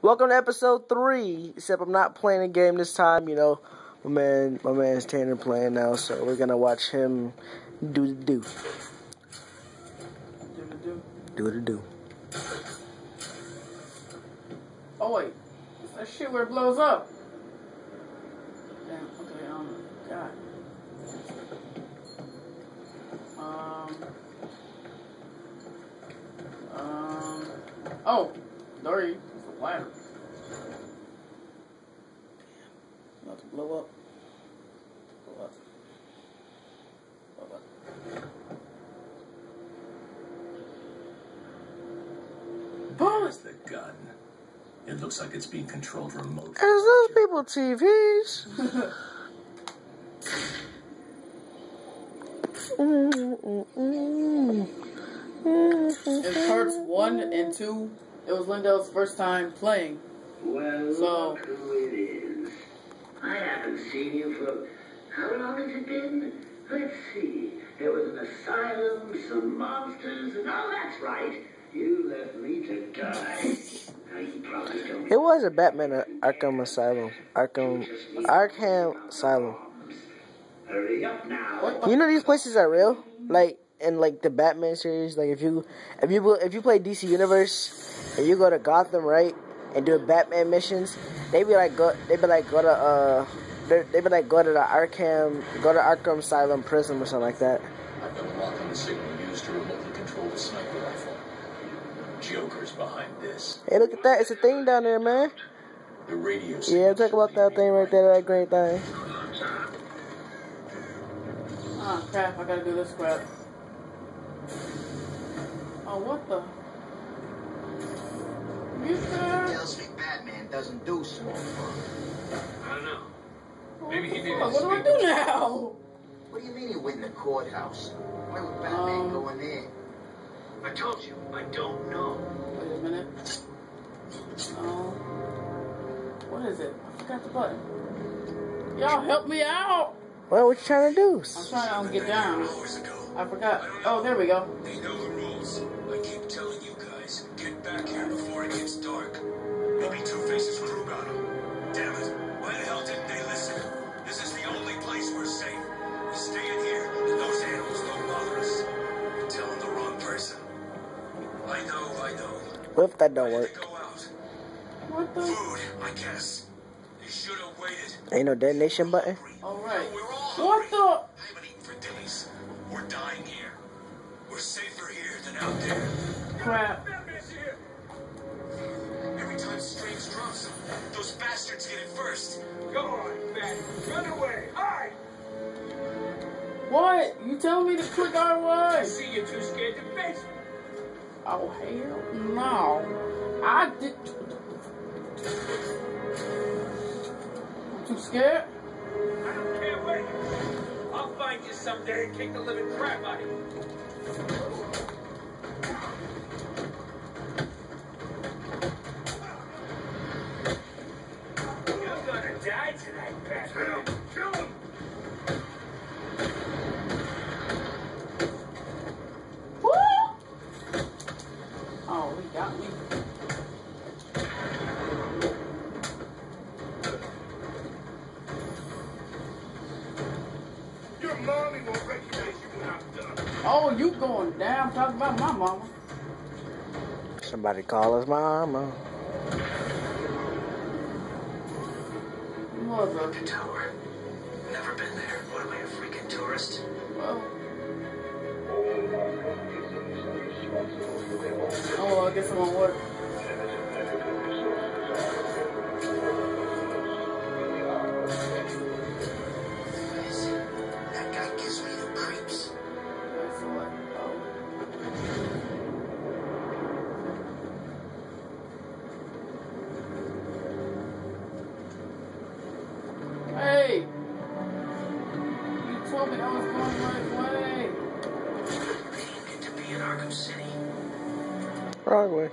Welcome to episode 3. Except I'm not playing a game this time. You know, my man's Tanner playing now, so we're gonna watch him do the do. Do the do. Oh wait, it's that shit where it blows up. Damn. Okay. God. Oh, Dory, it's a ladder. About to blow up. Blow up. Blow up. There's the gun. It looks like it's being controlled remotely. Is those people TVs? In parts 1 and 2, it was Lindell's first time playing. Well, So- look who it is. I haven't seen you for... How long has it been? Let's see. There was an asylum, some monsters, and oh, that's right. You left me to die. Now you probably don't... It was a Batman Arkham Asylum. Arkham Asylum. Hurry up now. What the? You know these places are real? Like in like the Batman series, like if you play DC Universe and you go to Gotham, right, and do Batman missions, they be like go to the Arkham Asylum prison or something like that. I've been unlocking the signal used to remotely control the sniper rifle. Joker's behind this. Hey, look at that! It's a thing down there, man. The radio Yeah, signal talk about that thing right there, that great thing. Ah, crap, I gotta do this crap. Oh, what the? You there? Tells me Batman doesn't do small fun. I don't know. Maybe he needed What to do I speak do to now? What do you mean you went in the courthouse? Why would Batman go in there? I told you, I don't know. Wait a minute. What is it? I forgot the button. Y'all help me out! What you trying to do? I'm trying to get down. Hours ago. I forgot. Oh, there we go. They know the rules. I keep telling you guys, get back here before it gets dark. Maybe Two-Face's crew got him. Damn it. Why the hell didn't they listen? This is the only place we're safe. We stay in here, and those animals don't bother us. You're telling the wrong person. I know. What if that don't Why did work? they go out? What the? Food, I guess. They should have waited. Ain't no detonation button. Alright. We're all What hungry. the? I haven't eaten for days. We're dying here. We're safer here than out there. Crap. Every time Strange drops them, those bastards get it first. Go on, Bat. Run away. Hide. What? You telling me to click I R1? see you're too scared to face me. Oh, hell no. I did. I'm too scared. I don't care where you are. I'll find you someday and kick the living crap out of you. You're gonna die tonight, Batman. Kill him. Woo! Oh, he got me. Your mommy won't recognize you when I'm done. Oh, you going down? Talk about my mama. Somebody call us mama. Mother. The tower. Never been there. What am I, a freaking tourist? Well. Oh, I guess it won't work. That guy gives me the creeps. That's what. Hey! You told me I was going the right way. They didn't get to be in Arkham City. Wrong way.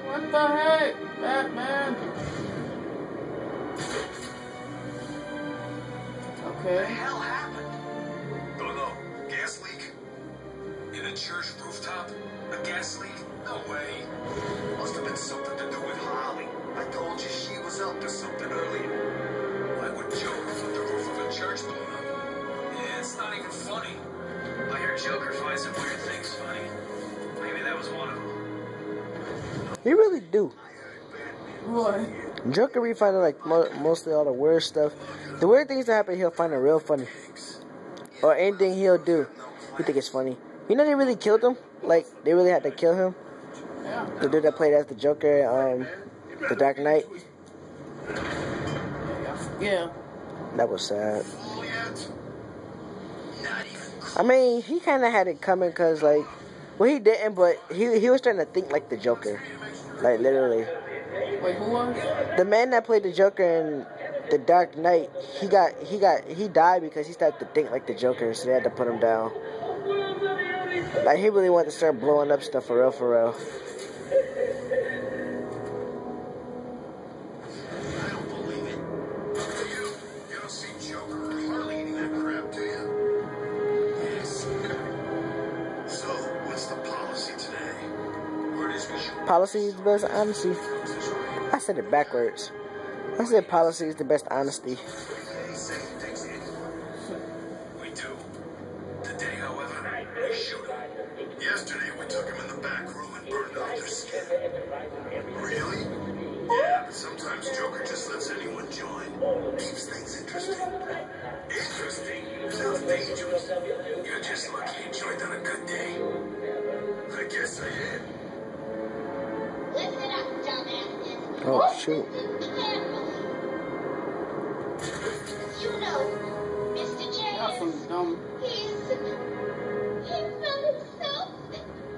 What the heck, Batman? What Okay. the hell happened? Don't know. Gas leak? In a church rooftop? A gas leak? No way. Must have been something to do He really do. What? Joker be finding like mostly all the weird stuff. The weird things that happen, he'll find it real funny. Or anything he'll do, he think it's funny. You know they really killed him? Like, they really had to kill him? Yeah. The dude that played as the Joker, The Dark Knight. Yeah. That was sad. I mean, he kind of had it coming because, like, well, he didn't, but he was trying to think like the Joker. Like, literally. Wait, who was? The man that played the Joker in The Dark Knight, he died because he started to think like the Joker, so they had to put him down. Like, he really wanted to start blowing up stuff for real, for real. I don't believe it. You don't see Joker hardly eating that crap, do you? Yes. So, what's the policy today? Where does we shoot? Policy is the best honesty. I said it backwards. I said policy is the best honesty. We do. Today, however, we shoot him. Yesterday, we took him in the back room and burned out their skin. Really? Yeah, but sometimes Joker just lets anyone join. Keeps things interesting. Interesting? Sounds dangerous. You're just lucky you joined on a good day. I guess I am. Listen up, dumbasses. Oh, shoot. You know, Mr. J. That's some dumb. He's not himself.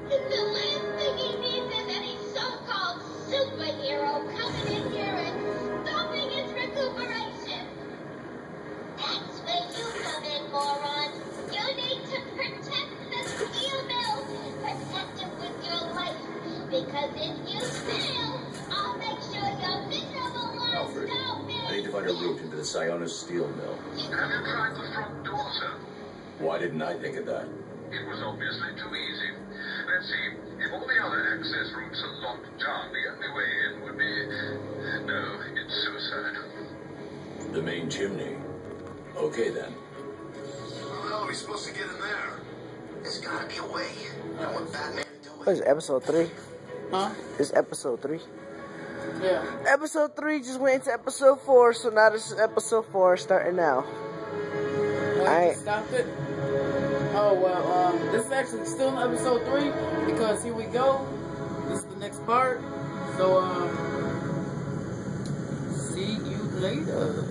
And the last thing he needs is any so-called superhero coming in here and stopping his recuperation. That's where you come in, moron. You need to protect the steel mill. Protect it with your life. Because if you fail, I'll make sure your miserable lives Alfred, don't I need to find a route into the Sionis steel mill. Have you tried the front door, sir? Why didn't I think of that? It was obviously too easy. Let's see, if all the other access routes are locked down, the only way in would be... No, it's suicide. The main chimney. Okay, then. How are we supposed to get in there? There's gotta be a way. And what Batman doing? What is it, episode 3? Huh? This is episode 3. Yeah. Episode 3 just went into episode 4, so now this is episode 4 starting now. I stopped it. Oh, well, this is actually still in episode 3 because here we go. This is the next part. So, see you later.